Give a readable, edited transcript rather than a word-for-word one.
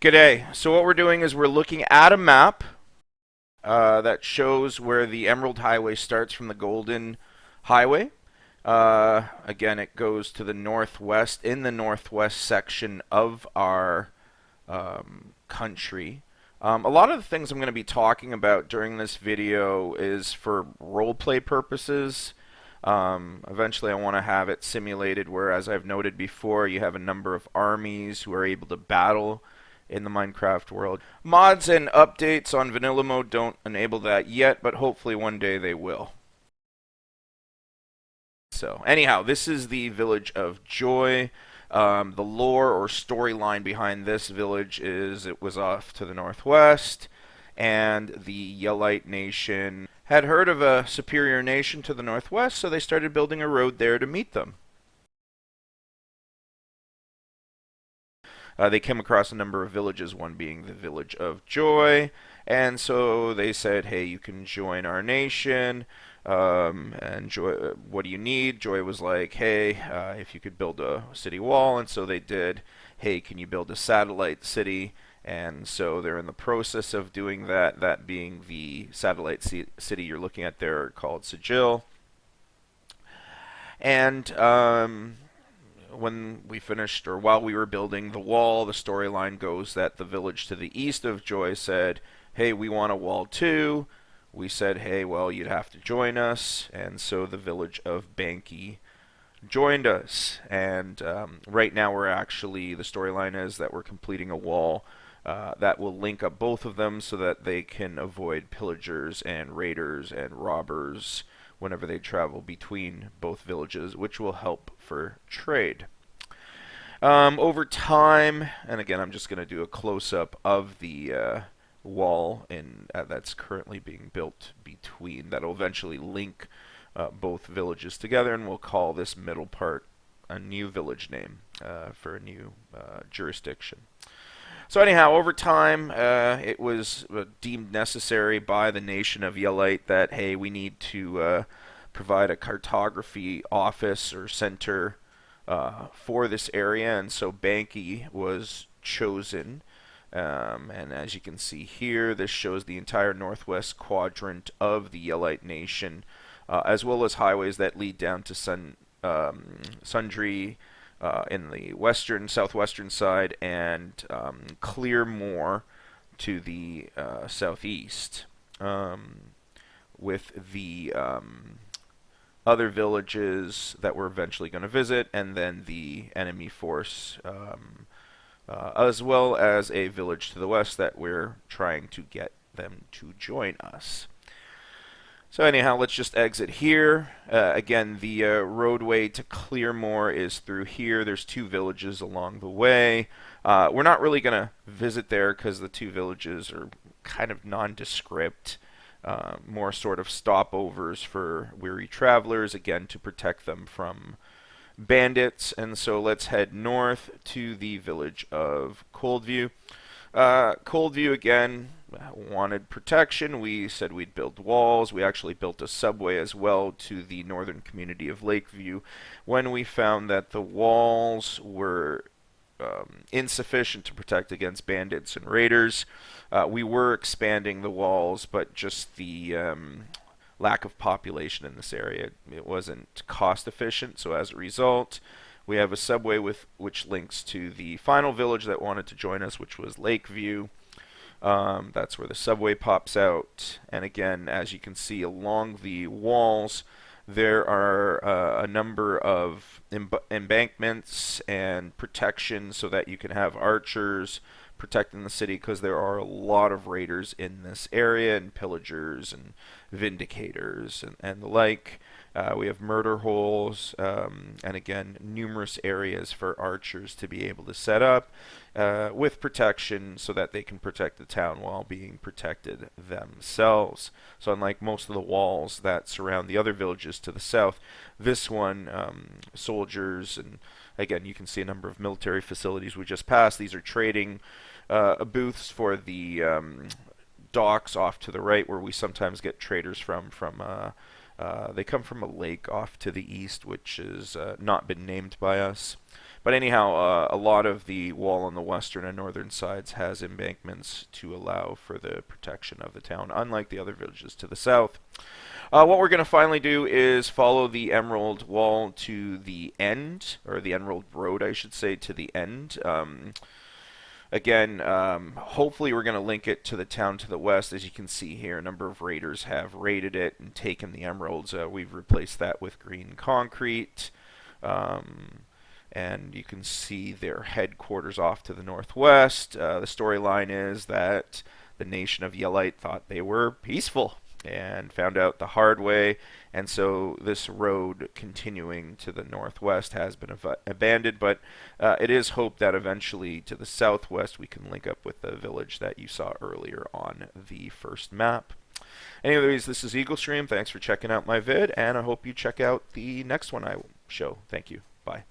G'day. So what we're doing is we're looking at a map that shows where the Emerald Highway starts from the Golden Highway. Again, it goes to the northwest, in the northwest section of our country. A lot of the things I'm going to be talking about during this video is for roleplay purposes. Eventually, I want to have it simulated where, as I've noted before, you have a number of armies who are able to battle in the Minecraft world. Mods and updates on vanilla mode don't enable that yet, but hopefully one day they will. So, anyhow, this is the village of Joy. The lore or storyline behind this village is it was off to the northwest, and the Yellite nation had heard of a superior nation to the northwest, so they started building a road there to meet them. They came across a number of villages, one being the village of Joy, and so they said, hey, you can join our nation. And Joy, what do you need? Joy was like, hey, if you could build a city wall, and so they did. Hey, can you build a satellite city? And so they're in the process of doing that, that being the satellite city you're looking at there called Sigil. And when we finished, or while we were building the wall, the storyline goes that the village to the east of Joy said, hey, we want a wall too. We said, hey, well, you'd have to join us. And so the village of Banky joined us. And right now we're actually, the storyline is that we're completing a wall that will link up both of them so that they can avoid pillagers and raiders and robbers whenever they travel between both villages, which will help for trade. Over time, and again, I'm just going to do a close-up of the wall that's currently being built between, that'll eventually link both villages together, and we'll call this middle part a new village name for a new jurisdiction. So anyhow, over time, it was deemed necessary by the nation of Yellite that, hey, we need to provide a cartography office or center for this area, and so Banky was chosen. And as you can see here, this shows the entire northwest quadrant of the Yellite nation, as well as highways that lead down to Sundry in the southwestern side, and Clearmore to the southeast, with the other villages that we're eventually going to visit, and then the enemy force, as well as a village to the west that we're trying to get them to join us. So anyhow, let's just exit here. Again, the roadway to Clearmore is through here. There's two villages along the way. We're not really going to visit there because the two villages are kind of nondescript. More sort of stopovers for weary travelers, again, to protect them from bandits. And so let's head north to the village of Coldview. Coldview, again, wanted protection. We said we'd build walls. We actually built a subway as well to the northern community of Lakeview when we found that the walls were insufficient to protect against bandits and raiders. We were expanding the walls, but just the lack of population in this area, it wasn't cost efficient. So as a result, we have a subway which links to the final village that wanted to join us, which was Lakeview. That's where the subway pops out. And again, as you can see along the walls, there are a number of embankments and protections so that you can have archers protecting the city, because there are a lot of raiders in this area, and pillagers and vindicators and the like. We have murder holes, and again, numerous areas for archers to be able to set up with protection so that they can protect the town while being protected themselves. So unlike most of the walls that surround the other villages to the south, this one, soldiers, and again, you can see a number of military facilities we just passed. These are trading booths for the docks off to the right, where we sometimes get traders from they come from a lake off to the east, which has not been named by us. But anyhow, a lot of the wall on the western and northern sides has embankments to allow for the protection of the town, unlike the other villages to the south. What we're going to finally do is follow the Emerald Wall to the end, or the Emerald Road, I should say, to the end. Again, hopefully we're going to link it to the town to the west. As you can see here, a number of raiders have raided it and taken the emeralds. We've replaced that with green concrete. And you can see their headquarters off to the northwest. The storyline is that the nation of Yellite thought they were peaceful and found out the hard way, and so this road continuing to the northwest has been abandoned, but it is hoped that eventually to the southwest we can link up with the village that you saw earlier on the first map. Anyways, this is Eaglestream. Thanks for checking out my vid, and I hope you check out the next one I will show. Thank you. Bye.